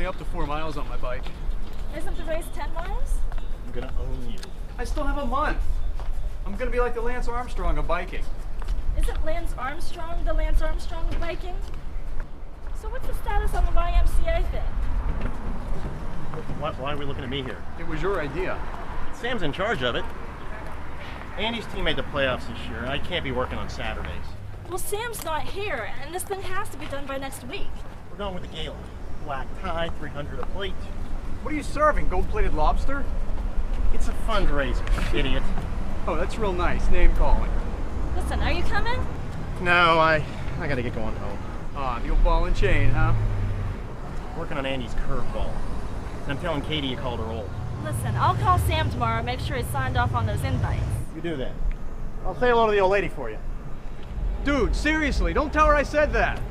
up to 4 miles on my bike. Isn't the race 10 miles? I'm gonna own you. I still have a month. I'm gonna be like the Lance Armstrong of biking. Isn't Lance Armstrong the Lance Armstrong of biking? So what's the status on the YMCA thing? Why are we looking at me here? It was your idea. Sam's in charge of it. Andy's team made the playoffs this year, and I can't be working on Saturdays. Well, Sam's not here, and this thing has to be done by next week. We're going with the gala. Black tie, 300 a plate. What are you serving, gold-plated lobster? It's a fundraiser, idiot. Oh, that's real nice, name calling. Listen, are you coming? No, I gotta get going home. Ah, the old ball and chain, huh? Working on Andy's curveball. And I'm telling Katie you called her old. Listen, I'll call Sam tomorrow and make sure he's signed off on those invites. You do that. I'll say hello to the old lady for you. Dude, seriously, don't tell her I said that.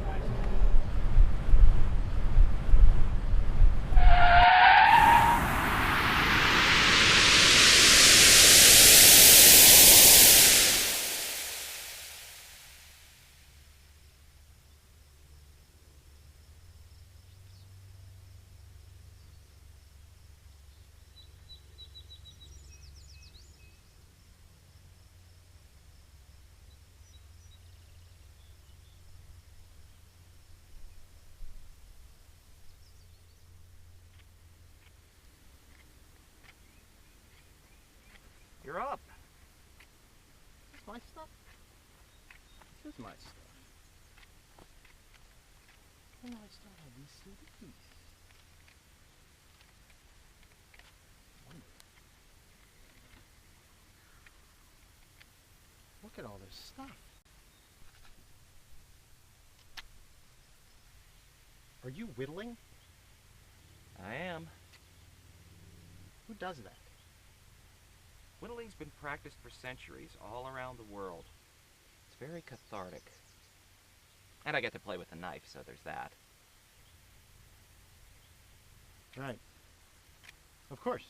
You're up. This is my stuff? This is my stuff. And I still have these CDs. Wonder. Look at all this stuff. Are you whittling? I am. Who does that? Whittling's been practiced for centuries all around the world. It's very cathartic. And I get to play with a knife, so there's that. Right. Of course.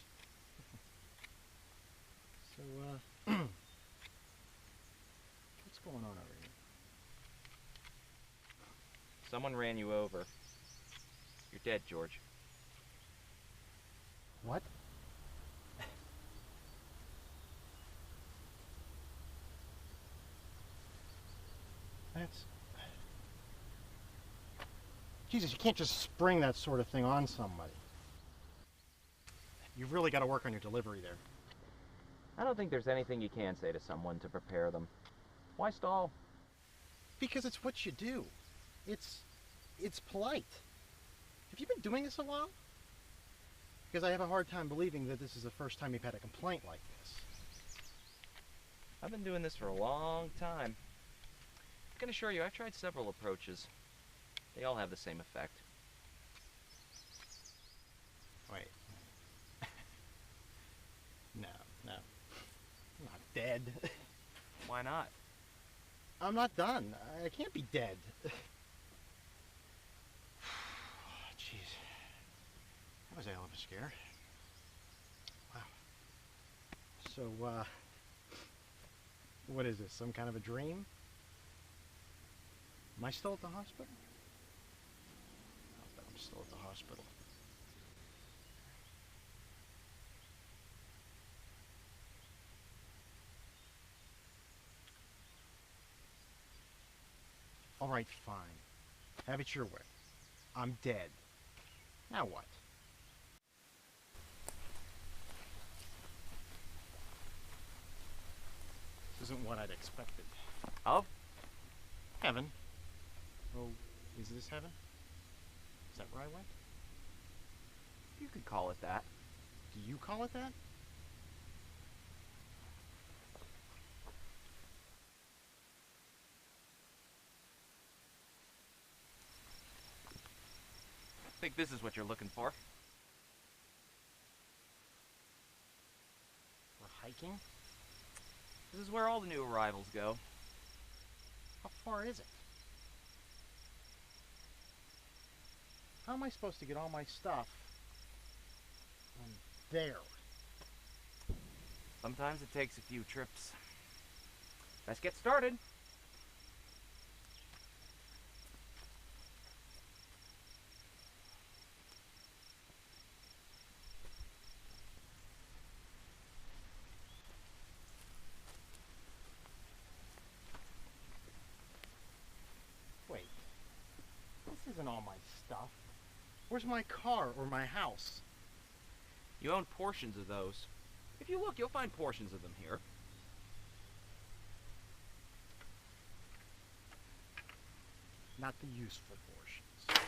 So, what's going on over here? Someone ran you over. You're dead, George. What? That's... Jesus, you can't just spring that sort of thing on somebody. You've really got to work on your delivery there. I don't think there's anything you can say to someone to prepare them. Why stall? Because it's what you do. It's polite. Have you been doing this a while? Because I have a hard time believing that this is the first time you've had a complaint like this. I've been doing this for a long time. I can assure you, I've tried several approaches. They all have the same effect. Wait. No. I'm not dead. Why not? I'm not done. I can't be dead. Jeez. That was a hell of a scare. Wow. So, what is this? Some kind of a dream? Am I still at the hospital? I'll bet I'm still at the hospital. All right, fine. Have it your way. I'm dead. Now what? This isn't what I'd expected. Of? Heaven. Oh, is this heaven? Is that where I went? You could call it that. Do you call it that? I think this is what you're looking for. We're hiking? This is where all the new arrivals go. How far is it? How am I supposed to get all my stuff there? Sometimes it takes a few trips. Let's get started. isn't all my stuff. Where's my car or my house? You own portions of those. If you look, you'll find portions of them here. Not the useful portions.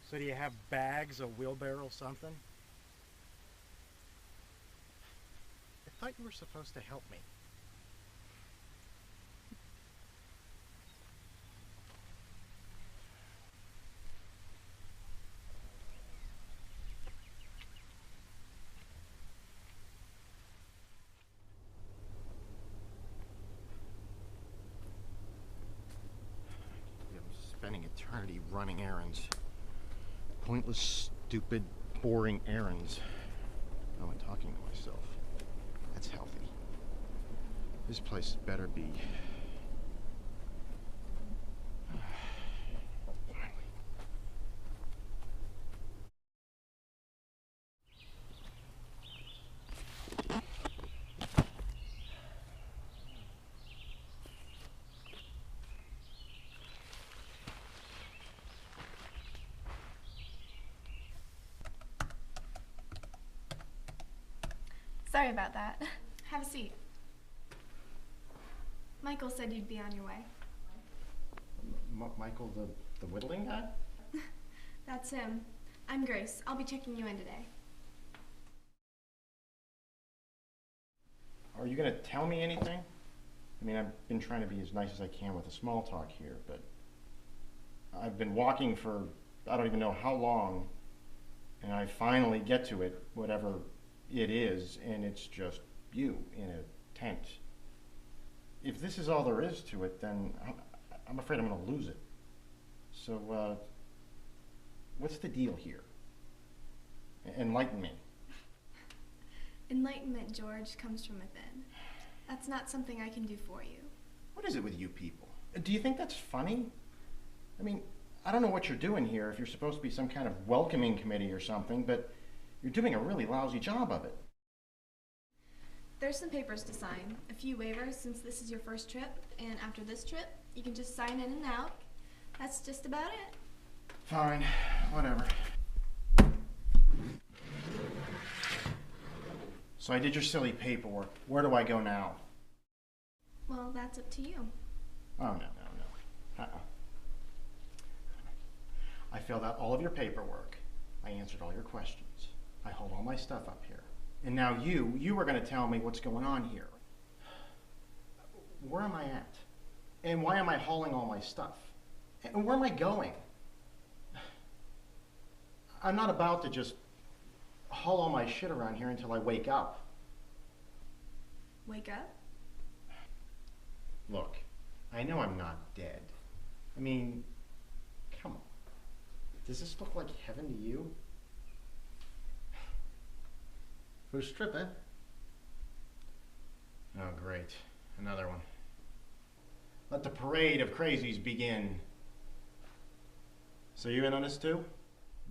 So do you have bags, a wheelbarrow, something? I thought you were supposed to help me. Spending eternity running errands. Pointless, stupid, boring errands. Oh, and talking to myself. That's healthy. This place better be. Finally. Sorry about that. Have a seat. Michael said you'd be on your way. Michael, the whittling guy? That's him. I'm Grace. I'll be checking you in today. Are you going to tell me anything? I mean, I've been trying to be as nice as I can with the small talk here, but I've been walking for I don't even know how long, and I finally get to it, whatever it is, and it's just you in a tent. If this is all there is to it, then I'm afraid I'm going to lose it. So, what's the deal here? Enlighten me. Enlightenment, George, comes from within. That's not something I can do for you. What is it with you people? Do you think that's funny? I mean, I don't know what you're doing here, if you're supposed to be some kind of welcoming committee or something, but you're doing a really lousy job of it. There's some papers to sign, a few waivers since this is your first trip, and after this trip, you can just sign in and out. That's just about it. Fine, whatever. So I did your silly paperwork. Where do I go now? Well, that's up to you. Oh, no. I filled out all of your paperwork. I answered all your questions. I hold all my stuff up here. And now you were going to tell me what's going on here. Where am I at? And why am I hauling all my stuff? And where am I going? I'm not about to just haul all my shit around here until I wake up. Wake up? Look, I know I'm not dead. I mean, come on. Does this look like heaven to you? First trip, eh? Oh, great. Another one. Let the parade of crazies begin. So you in on this too?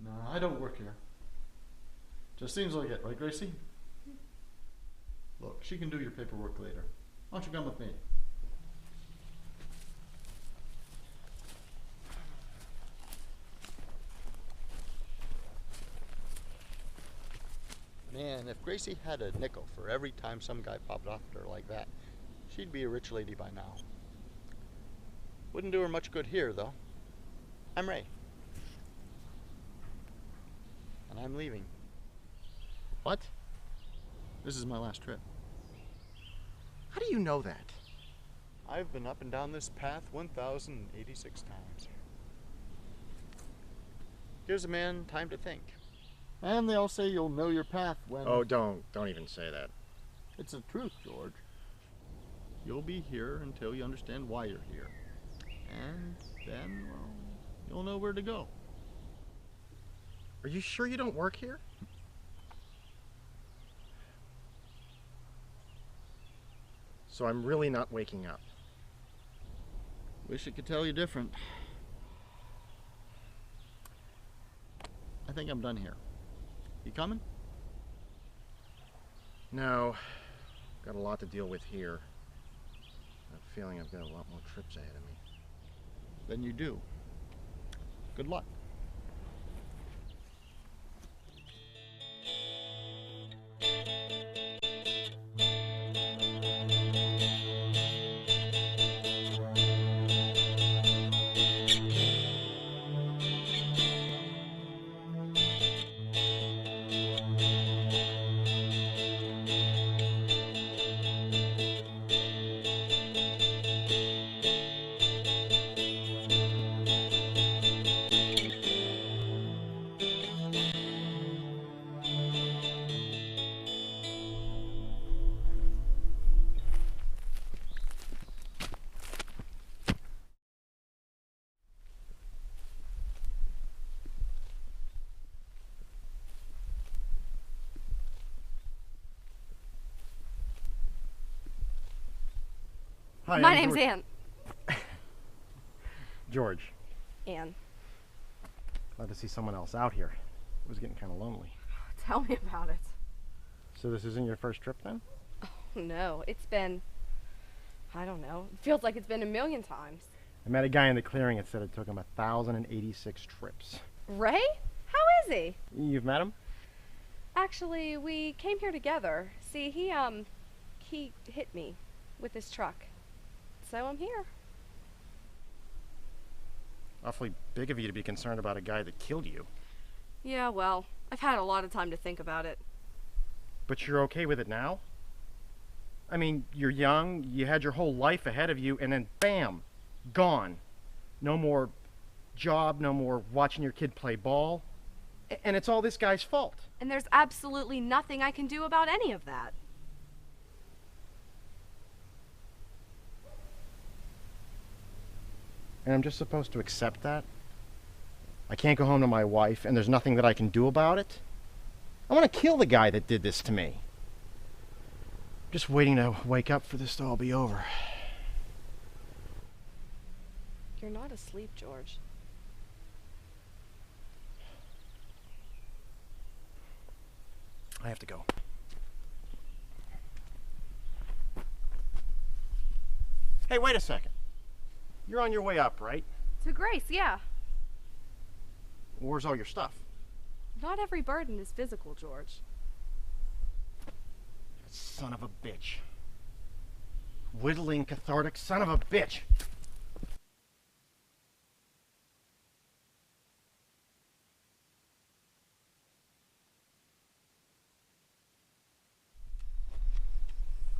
No, I don't work here. Just seems like it, right, Gracie? Look, she can do your paperwork later. Why don't you come with me? Man, if Gracie had a nickel for every time some guy popped off at her like that, she'd be a rich lady by now. Wouldn't do her much good here, though. I'm Ray. And I'm leaving. What? This is my last trip. How do you know that? I've been up and down this path 1,086 times. Gives a man time to think. And they all say you'll know your path when... Oh, don't even say that. It's the truth, George. You'll be here until you understand why you're here. And then, well, you'll know where to go. Are you sure you don't work here? So I'm really not waking up. Wish I could tell you different. I think I'm done here. You coming? No. Got a lot to deal with here. I have a feeling I've got a lot more trips ahead of me. Then you do. Good luck. Hi, My I'm name's George. Ann. George. Ann, Glad to see someone else out here. It was getting kind of lonely. tell me about it. So this isn't your first trip then? No, it's been, I don't know, it feels like it's been a million times. I met a guy in the clearing that said it took him 1,086 trips. Ray? How is he? You've met him? Actually, we came here together. See, he hit me with his truck. So I'm here. Awfully big of you to be concerned about a guy that killed you. Yeah, well, I've had a lot of time to think about it. But you're okay with it now? I mean, you're young, you had your whole life ahead of you, and then bam, gone. No more job, no more watching your kid play ball. And it's all this guy's fault. And there's absolutely nothing I can do about any of that. And I'm just supposed to accept that? I can't go home to my wife, and there's nothing that I can do about it? I want to kill the guy that did this to me. Just waiting to wake up for this to all be over. You're not asleep, George. I have to go. Hey, wait a second. You're on your way up, right? To Grace, yeah. Where's all your stuff? Not every burden is physical, George. Son of a bitch. Whittling, cathartic son of a bitch.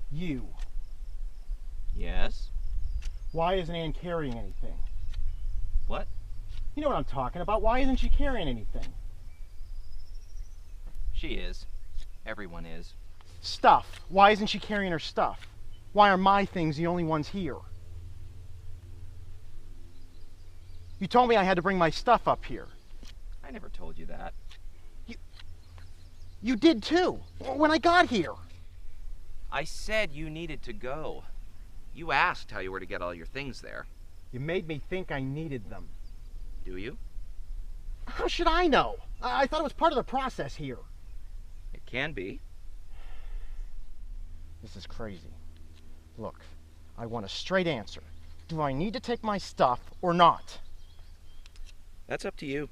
You. Yes? Why isn't Ann carrying anything? What? You know what I'm talking about. Why isn't she carrying anything? She is. Everyone is. Stuff. Why isn't she carrying her stuff? Why are my things the only ones here? You told me I had to bring my stuff up here. I never told you that. You did too, when I got here. I said you needed to go. You asked how you were to get all your things there. You made me think I needed them. Do you? How should I know? I thought it was part of the process here. It can be. This is crazy. Look, I want a straight answer. Do I need to take my stuff or not? That's up to you.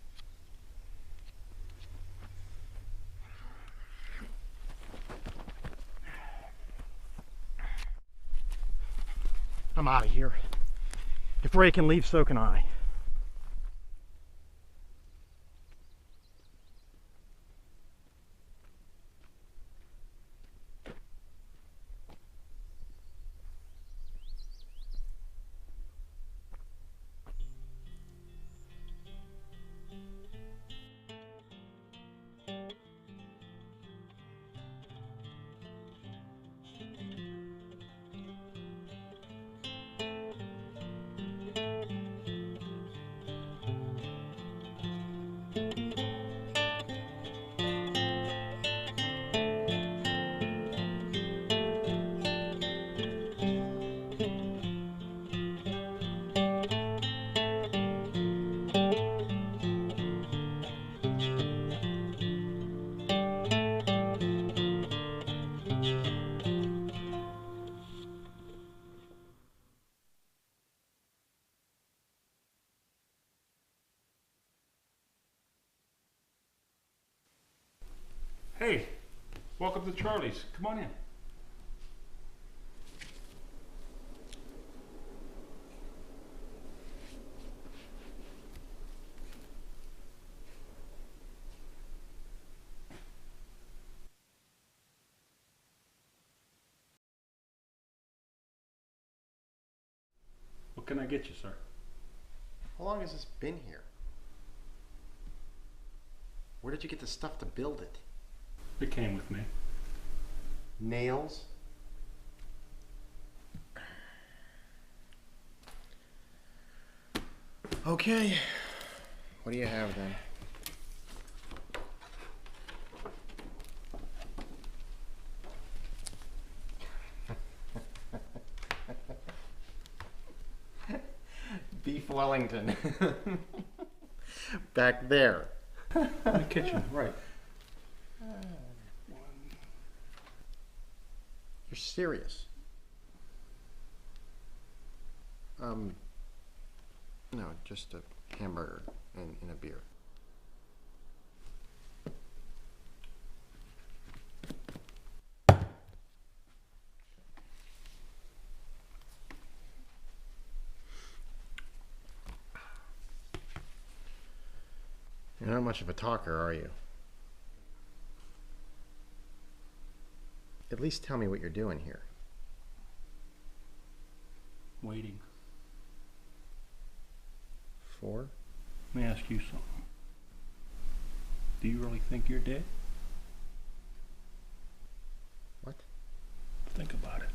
I'm out of here. If Ray can leave, so can I. Hey, welcome to Charlie's. Come on in. What can I get you, sir? How long has this been here? Where did you get the stuff to build it? It came with me. Nails? Okay. What do you have then? Beef Wellington. Back there. In the kitchen, right. You're serious? No, just a hamburger and a beer. You're not much of a talker, are you? At least tell me what you're doing here. Waiting. For? Let me ask you something. Do you really think you're dead? What? Think about it.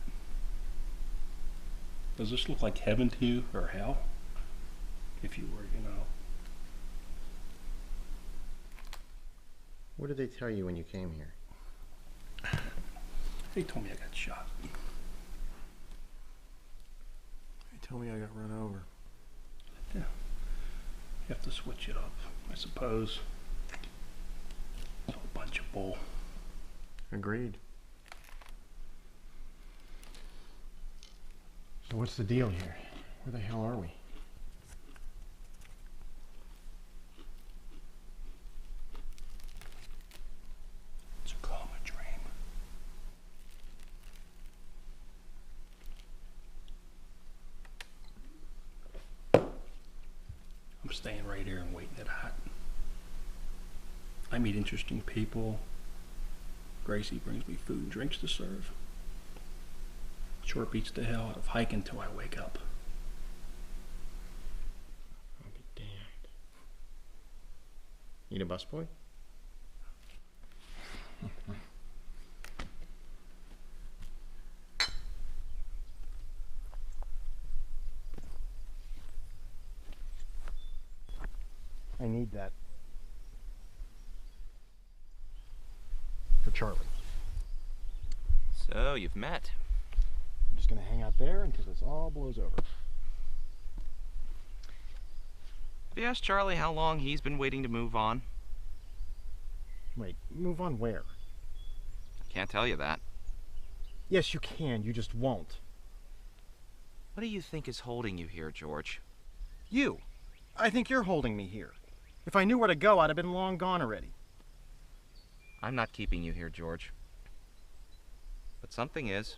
Does this look like heaven to you, or hell? If you were, What did they tell you when you came here? They told me I got shot. They told me I got run over. Yeah. You have to switch it up, I suppose. It's a bunch of bull. Agreed. So what's the deal here? Where the hell are we? It's a common dream. I'm staying right here and waiting it out. I meet interesting people. Gracie brings me food and drinks to serve. Sure beats the hell out of hiking till I wake up. I'll be damned. Need a busboy? I need that. For Charlie. So, you've met. I'm just gonna hang out there until this all blows over. Have you asked Charlie how long he's been waiting to move on? Wait, move on where? Can't tell you that. Yes, you can. You just won't. What do you think is holding you here, George? You. I think you're holding me here. If I knew where to go, I'd have been long gone already. I'm not keeping you here, George. But something is.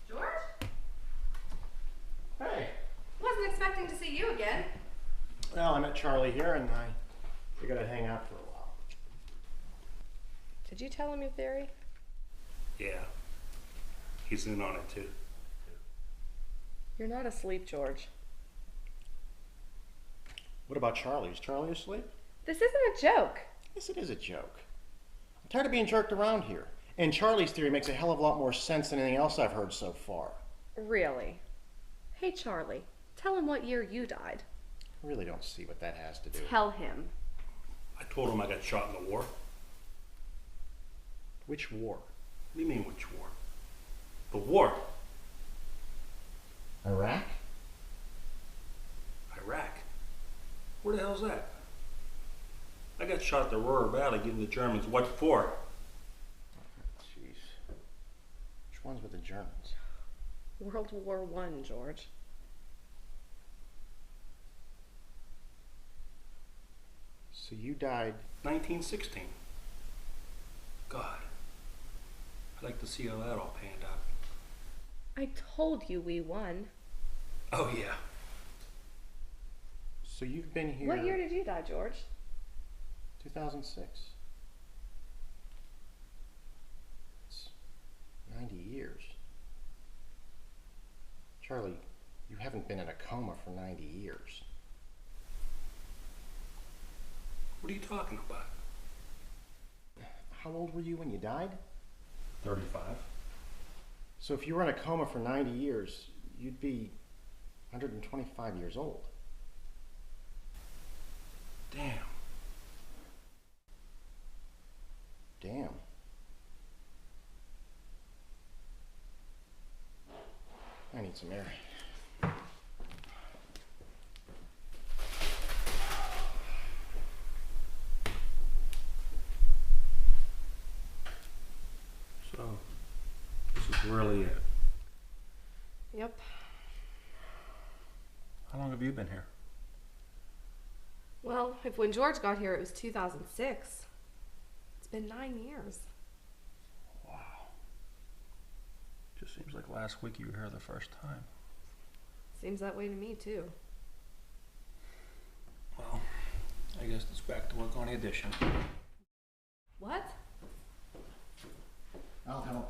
George? Hey. Wasn't expecting to see you again. Well, I met Charlie here, and I figured I'd hang out for a while. Did you tell him your theory? Yeah. He's in on it too. You're not asleep, George. What about Charlie? Is Charlie asleep? This isn't a joke. Yes, it is a joke. I'm tired of being jerked around here. And Charlie's theory makes a hell of a lot more sense than anything else I've heard so far. Really? Hey, Charlie, tell him what year you died. I really don't see what that has to do. Tell him. I told him I got shot in the war. Which war? What do you mean, which war? The war. Iraq? Iraq. Where the hell's that? I got shot at the Ruhr Valley giving the Germans what for? Jeez. Which one's with the Germans? World War I, George. So you died. 1916. God. I'd like to see how that all panned out. I told you we won. Oh, yeah. So you've been here. What year did you die, George? 2006. It's 90 years. Charlie, you haven't been in a coma for 90 years. What are you talking about? How old were you when you died? 35. So if you were in a coma for 90 years, you'd be 125 years old. Damn. Damn. I need some air. So, this is really it. Yep. How long have you been here? Well, if when George got here it was 2006, it's been 9 years. Wow. Just seems like last week you were here the first time. Seems that way to me, too. Well, I guess it's back to work on the addition. What? I'll help.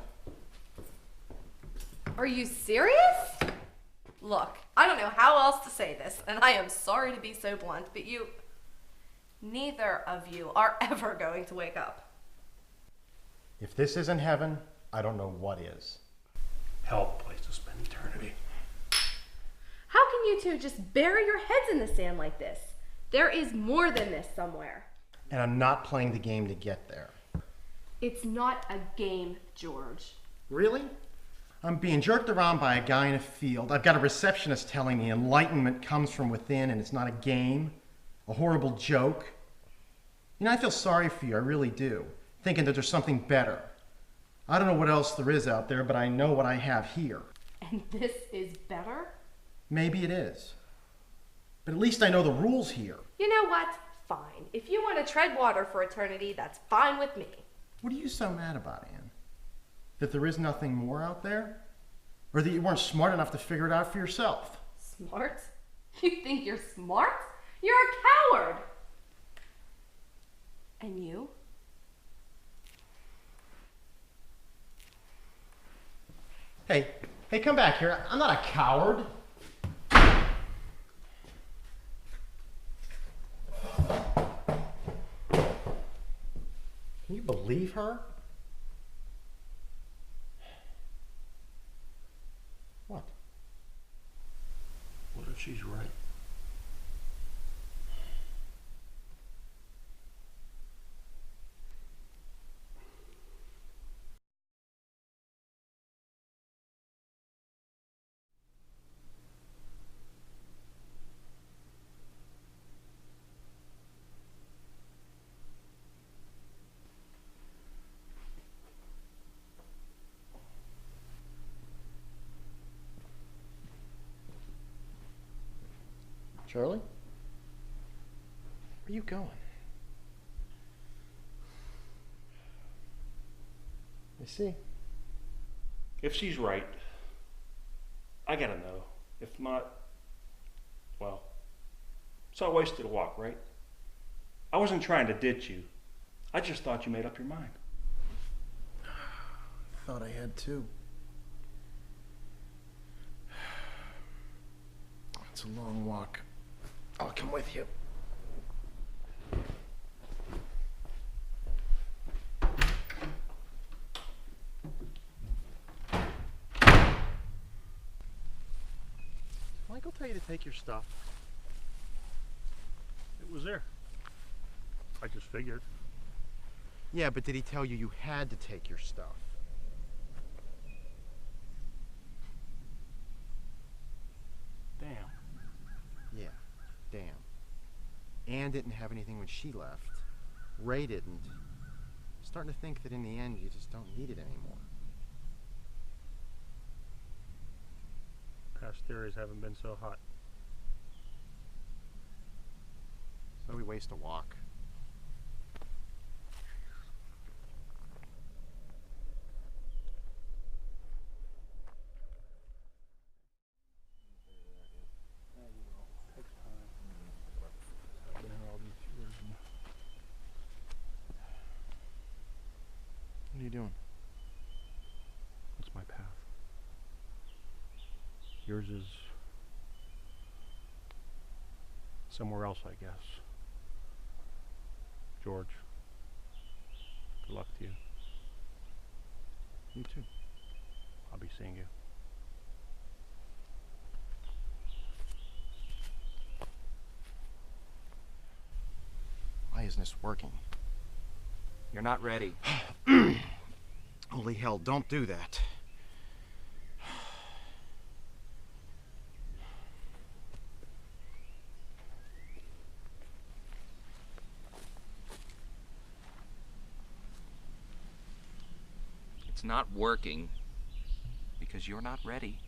Are you serious? Look, I don't know how else to say this, and I am sorry to be so blunt, but neither of you are ever going to wake up. If this isn't heaven, I don't know what is. Hell, place to spend eternity. How can you two just bury your heads in the sand like this? There is more than this somewhere. And I'm not playing the game to get there. It's not a game, George. Really? I'm being jerked around by a guy in a field. I've got a receptionist telling me enlightenment comes from within and it's not a game, a horrible joke. You know, I feel sorry for you, I really do, thinking that there's something better. I don't know what else there is out there, but I know what I have here. And this is better? Maybe it is. But at least I know the rules here. You know what? Fine. If you want to tread water for eternity, that's fine with me. What are you so mad about, Anne? That there is nothing more out there? Or that you weren't smart enough to figure it out for yourself? Smart? You think you're smart? You're a coward! And you? Hey, come back here. I'm not a coward. Can you believe her? What? What if she's right? Charlie? Where are you going? You see? If she's right, I gotta know. If not, well, it's all wasted a walk, right? I wasn't trying to ditch you. I just thought you made up your mind. Thought I had too. It's a long walk. I'll come with you. Michael tell you to take your stuff? It was there. I just figured. Yeah, but did he tell you you had to take your stuff? Damn. Yeah, damn. Anne didn't have anything when she left. Ray didn't. I'm starting to think that in the end you just don't need it anymore. Past theories haven't been so hot. So we waste a walk. you doing? It's my path. Yours is somewhere else, I guess. George, good luck to you. You too. I'll be seeing you. Why isn't this working? You're not ready. Holy hell, don't do that. It's not working because you're not ready.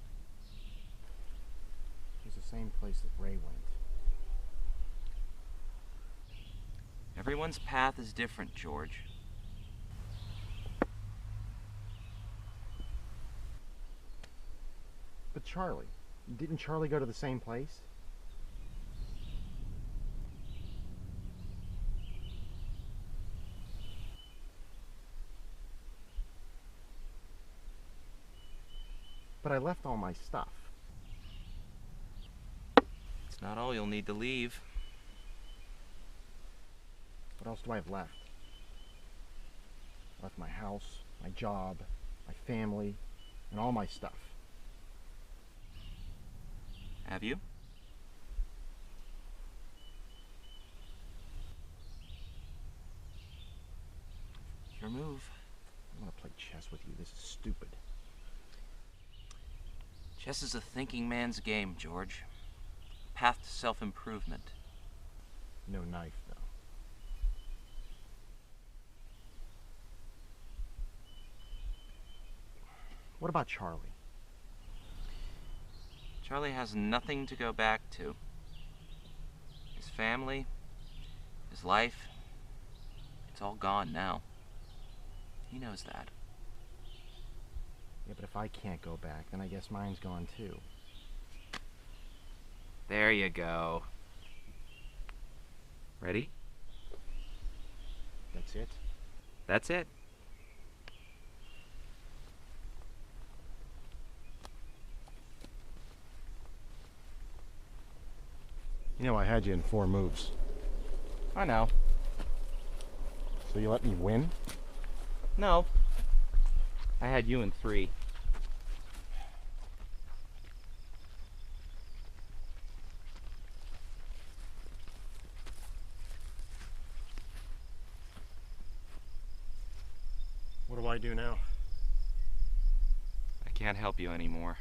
It's the same place that Ray went. Everyone's path is different, George. But Charlie, didn't Charlie go to the same place? But I left all my stuff. It's not all you'll need to leave. What else do I have left? I left my house, my job, my family, and all my stuff. Have you? Your move. I want to play chess with you. This is stupid. Chess is a thinking man's game, George. Path to self-improvement. No knife, though. What about Charlie? Charlie has nothing to go back to. His family, his life, it's all gone now. He knows that. Yeah, but if I can't go back, then I guess mine's gone too. There you go. Ready? That's it? That's it. You know I had you in 4 moves. I know. So you let me win? No. I had you in 3. What do I do now? I can't help you anymore.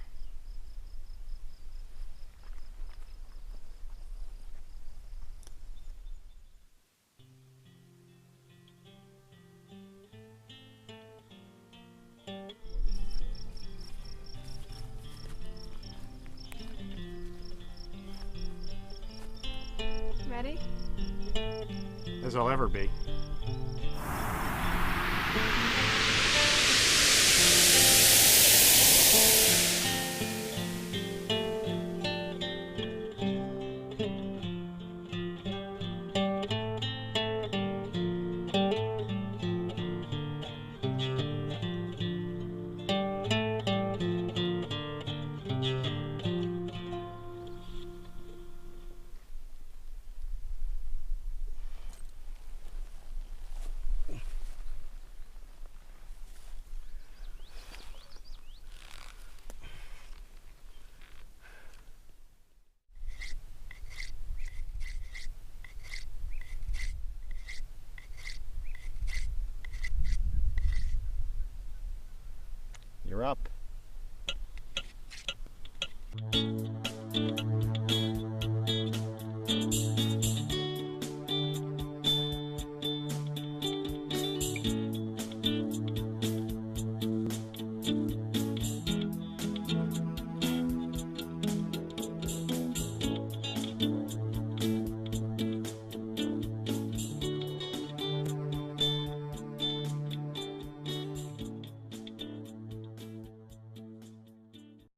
Ready? As I'll ever be.